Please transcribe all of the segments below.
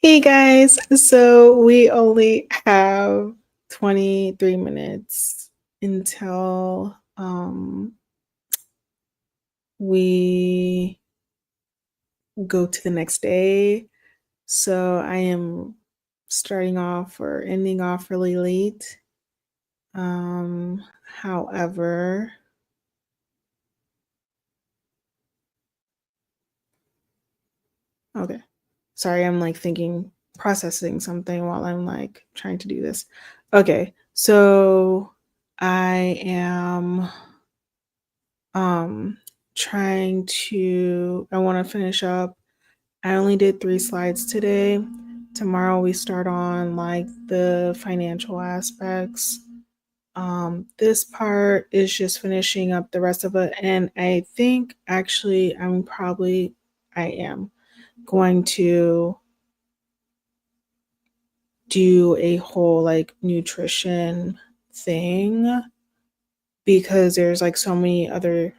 Hey guys, so we only have 23 minutes until we go to the next day. So I am starting off or ending off really late. However, okay. Sorry, I'm like thinking processing something while I'm like trying to do this. Okay. So I am um trying to I want to finish up. I only did 3 slides today. Tomorrow we start on like the financial aspects. This part is just finishing up the rest of it, and I think actually I am going to do a whole like nutrition thing because there's like so many other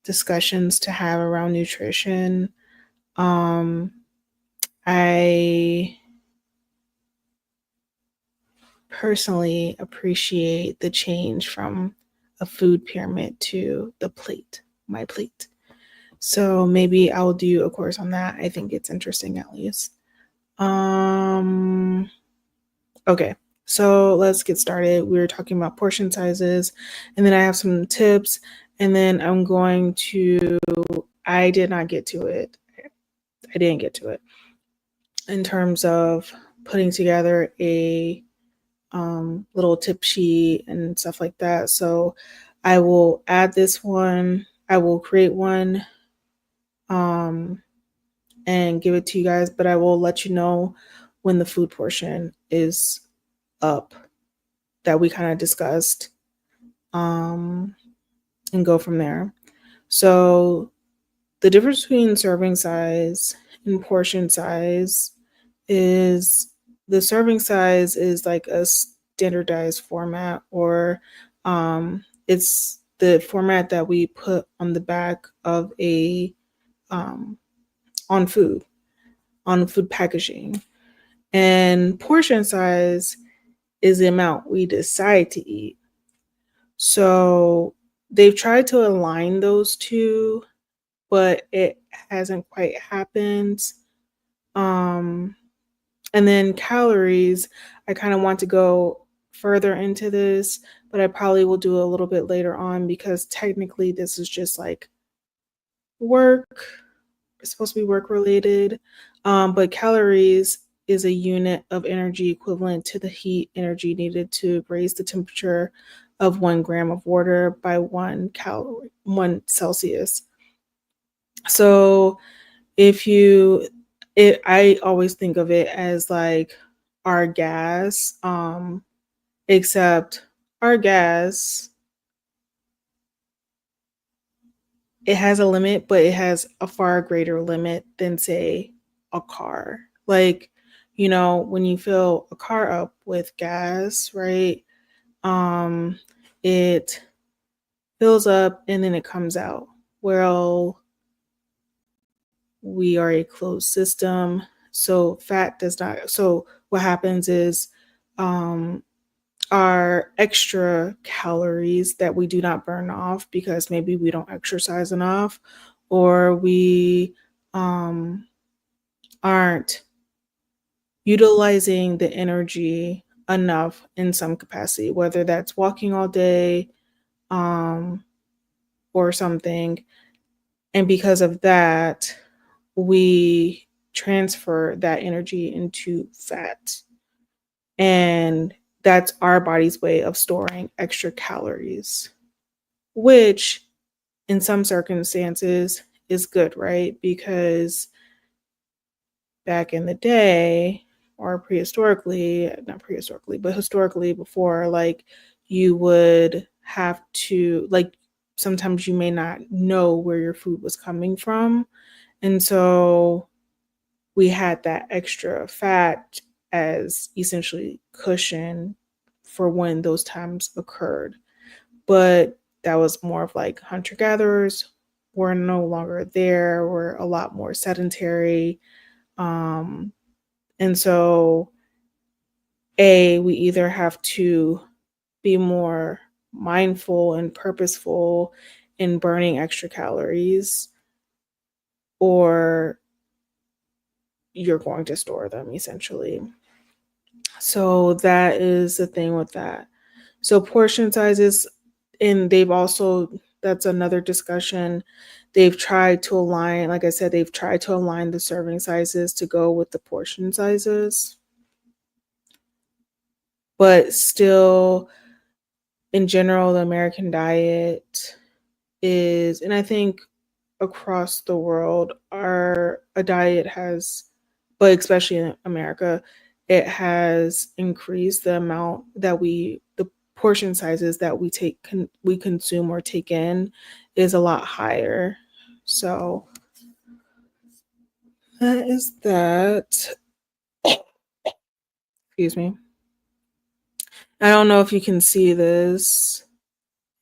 discussions to have around nutrition. Um, I personally appreciate the change from a food pyramid to the plate, my plate. So maybe I'll do a course on that. I think it's interesting at least. Um, okay. So let's get started. We were talking about portion sizes, and then I have some tips, and then I did not get to it. I didn't get to it in terms of putting together a little tip sheet and stuff like that. So I will add this one. I will create one um, and give it to you guys, but I will let you know when the food portion is up that we kind of discussed and go from there. So the difference between serving size and portion size is the serving size is like a standardized format, or it's the format that we put on the back of a um, on food on food packaging, and portion size is the amount we decide to eat. So they've tried to align those two, but it hasn't quite happened. Um, and then calories, I kind of want to go further into this, but I probably will do a little bit later on because technically this is just like work. It's supposed to be work related. But calories is a unit of energy equivalent to the heat energy needed to raise the temperature of 1 gram of water by 1 Celsius. So if you I always think of it as like our gas, except our gas, it has a limit, but it has a far greater limit than say a car. Like, when you fill a car up with gas, right? Um, it fills up and then it comes out. Well, we are a closed system, so fat does not. So what happens is um our extra calories that we do not burn off because maybe we don't exercise enough, or we um aren't utilizing the energy enough in some capacity, whether that's walking all day um or something. And because of that, we transfer that energy into fat. And that's our body's way of storing extra calories, which in some circumstances is good, right? Because back in the day, or not prehistorically, but historically before, like you would have to, like, sometimes you may not know where your food was coming from. And so we had that extra fat as essentially cushion for when those times occurred. But that was more of like hunter gatherers were no longer there, were a lot more sedentary. And so, we either have to be more mindful and purposeful in burning extra calories, or you're going to store them essentially. So that is the thing with that. So portion sizes, and that's another discussion. They've tried to align, like I said, they've tried to align the serving sizes to go with the portion sizes. But still, in general, the American diet is, and I think across the world, a diet has, but especially in America, it has increased the amount that the portion sizes that we consume or take in is a lot higher. So that is that. Excuse me. I don't know if you can see this.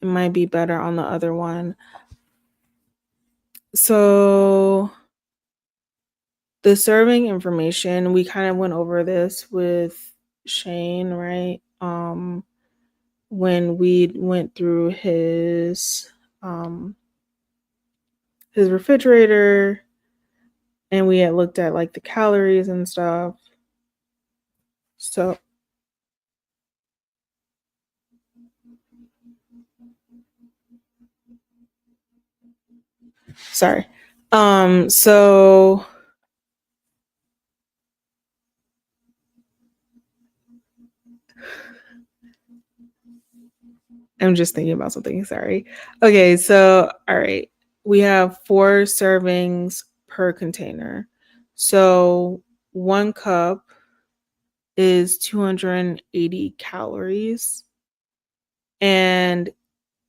It might be better on the other one. So the serving information, we kind of went over this with Shane, right? When we went through his refrigerator and we had looked at like the calories and stuff. So sorry. So I'm just thinking about something. Sorry. Okay. So, all right. We have 4 servings per container. So 1 cup is 280 calories. And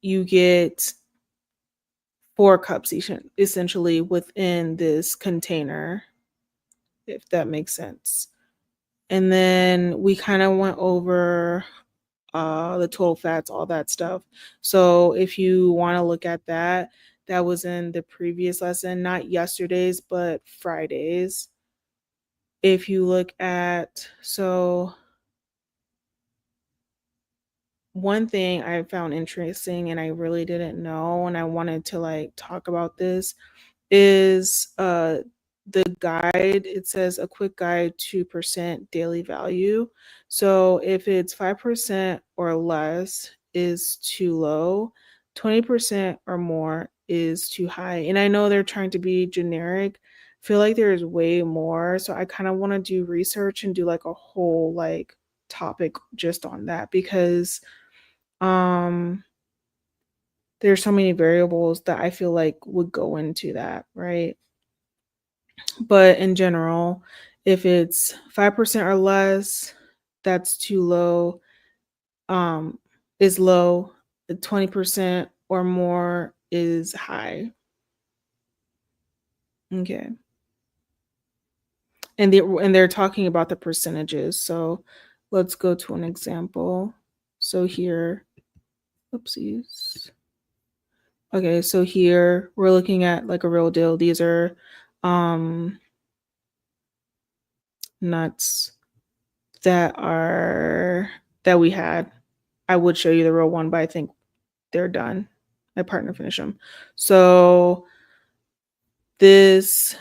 you get 4 cups essentially within this container, if that makes sense. And then we kind of went over the total fats, all that stuff. So if you want to look at that, that was in the previous lesson, not yesterday's, but Friday's. If you look at, so one thing I found interesting and I really didn't know, and I wanted to like talk about this, is the guide. It says a quick guide to percent daily value. So if it's 5% or less is too low, 20% or more is too high. And I know they're trying to be generic. I feel like there's way more. So I kind of want to do research and do like a whole like topic just on that, because um there's so many variables that I feel like would go into that, right? But in general, if it's 5% or less, that's too low, is low. 20% or more is high. Okay. And they're talking about the percentages. So let's go to an example. So here, oopsies. Okay, so here we're looking at like a real deal. These are nuts that we had. I would show you the real one, but I think they're done. My partner finished them. So this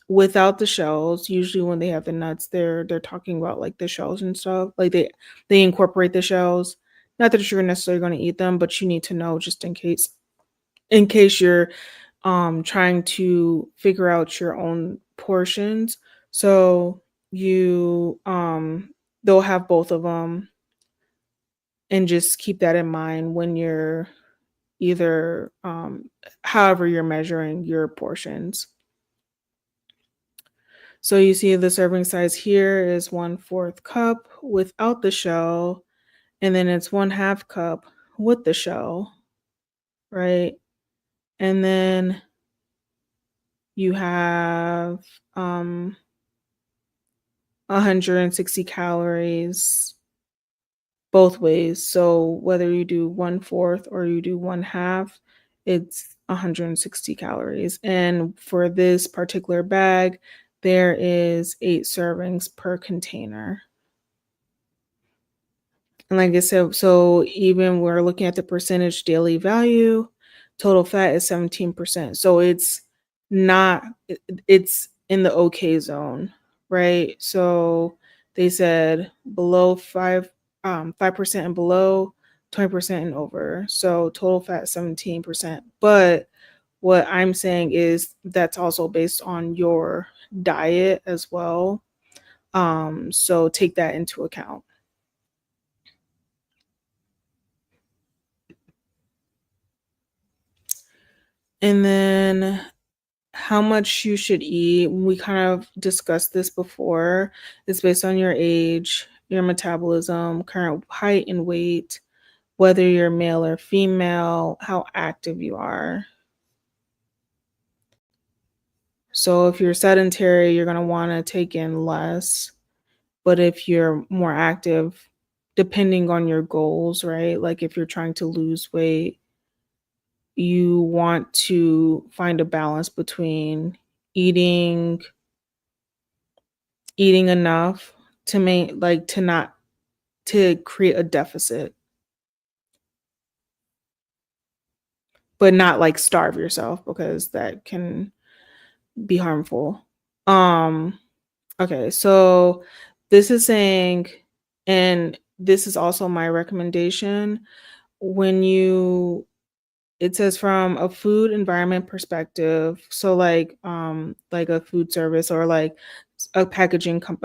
without the shells, usually when they have the nuts, they're talking about like the shells and stuff. Like they incorporate the shells. Not that you're necessarily going to eat them, but you need to know just in case you're trying to figure out your own portions. So you they'll have both of them, and just keep that in mind when you're either however you're measuring your portions. So you see the serving size here is 1/4 cup without the shell, and then it's 1/2 cup with the shell, right? And then you have 160 calories both ways. So whether you do 1/4 or you do 1/2, it's 160 calories. And for this particular bag, there is 8 servings per container. And like I said, so even we're looking at the percentage daily value, total fat is 17%. So it's not, it's in the okay zone, right? So they said below 5% and below, 20% and over. So total fat 17%. But what I'm saying is that's also based on your diet as well. So take that into account. And then how much you should eat, we kind of discussed this before. It's based on your age, your metabolism, current height and weight, whether you're male or female, how active you are. So if you're sedentary, you're going to want to take in less. But if you're more active, depending on your goals, right? Like if you're trying to lose weight, you want to find a balance between eating eating enough to make like to not to create a deficit, but not like starve yourself because that can be harmful. Um okay, so this is saying, and this is also my recommendation, when you it says from a food environment perspective, so like a food service or like a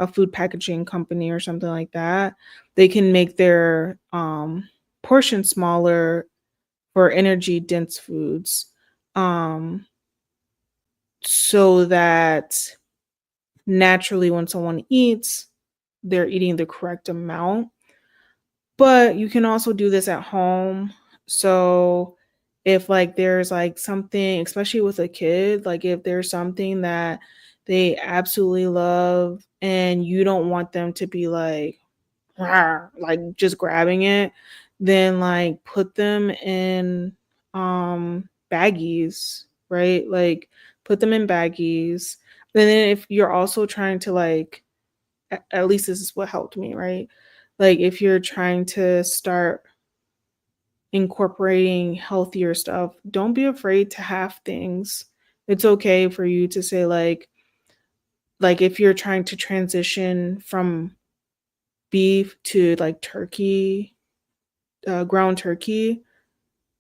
food packaging company or something like that, they can make their portion smaller for energy dense foods, um so that naturally when someone eats, they're eating the correct amount. But you can also do this at home. So if like there's like something, especially with a kid, like if there's something that they absolutely love and you don't want them to be like, "Rawr," like just grabbing it, then like put them in baggies, right? Like put them in baggies. And then if you're also trying to like at least this is what helped me, right? Like if you're trying to start incorporating healthier stuff, don't be afraid to have things. It's okay for you to say like if you're trying to transition from beef to like turkey, ground turkey,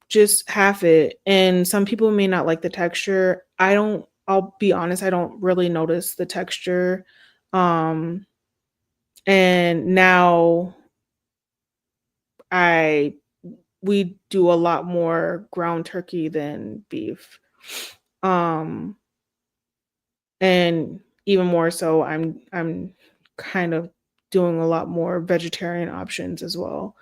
just have it. And some people may not like the texture. I'll be honest, I don't really notice the texture. Um and now I we do a lot more ground turkey than beef. Um, and even more so, I'm kind of doing a lot more vegetarian options as well.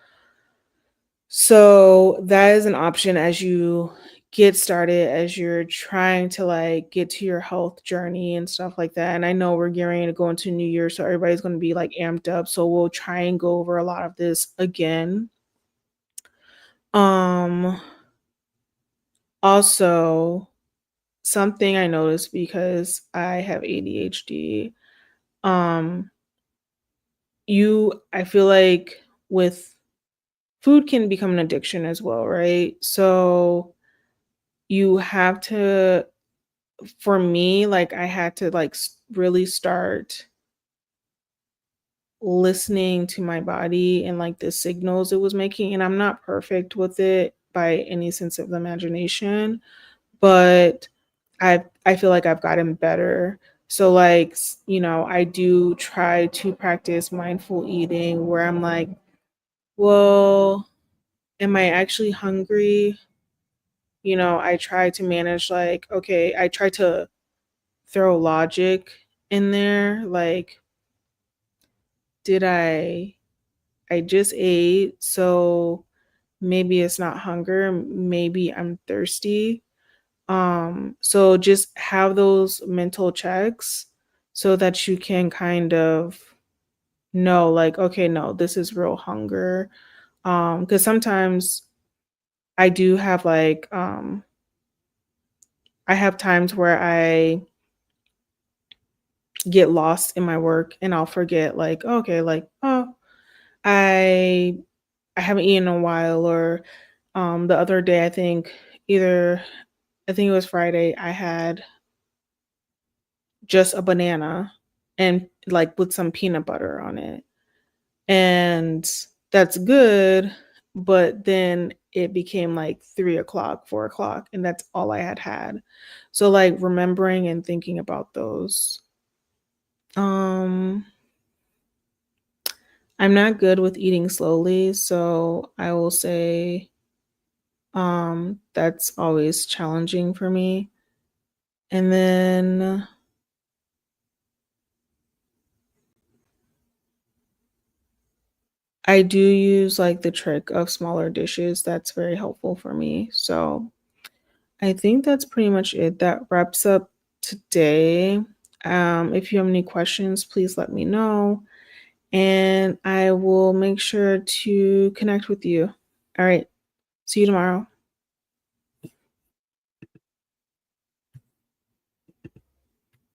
So that is an option as you get started, as you're trying to like get to your health journey and stuff like that. And I know we're getting ready to go into New Year, so everybody's going to be like amped up. So we'll try and go over a lot of this again. Um, Also, something I noticed because I have ADHD, um, I feel like with food can become an addiction as well, right? So you have to, for me, like I had to like really start listening to my body and like the signals it was making. And I'm not perfect with it by any sense of the imagination, but I feel like I've gotten better. So like, I do try to practice mindful eating where I'm like, well, am I actually hungry? I try to manage like, okay, I try to throw logic in there. Like, did I just ate, so maybe it's not hunger, maybe I'm thirsty. So just have those mental checks so that you can kind of know like, okay, no, this is real hunger. Because sometimes I do have like I have times where I get lost in my work and I'll forget like, okay, like, oh, I I haven't eaten in a while, or the other day either I think it was Friday, I had just a banana and like with some peanut butter on it. And that's good, but then it became like 3 o'clock, 4 o'clock, and that's all I had had. So like remembering and thinking about those. Um I'm not good with eating slowly, so I will say that's always challenging for me. And then I do use like the trick of smaller dishes. That's very helpful for me. So I think that's pretty much it. That wraps up today. If you have any questions, please let me know, and I will make sure to connect with you. All right. See you tomorrow.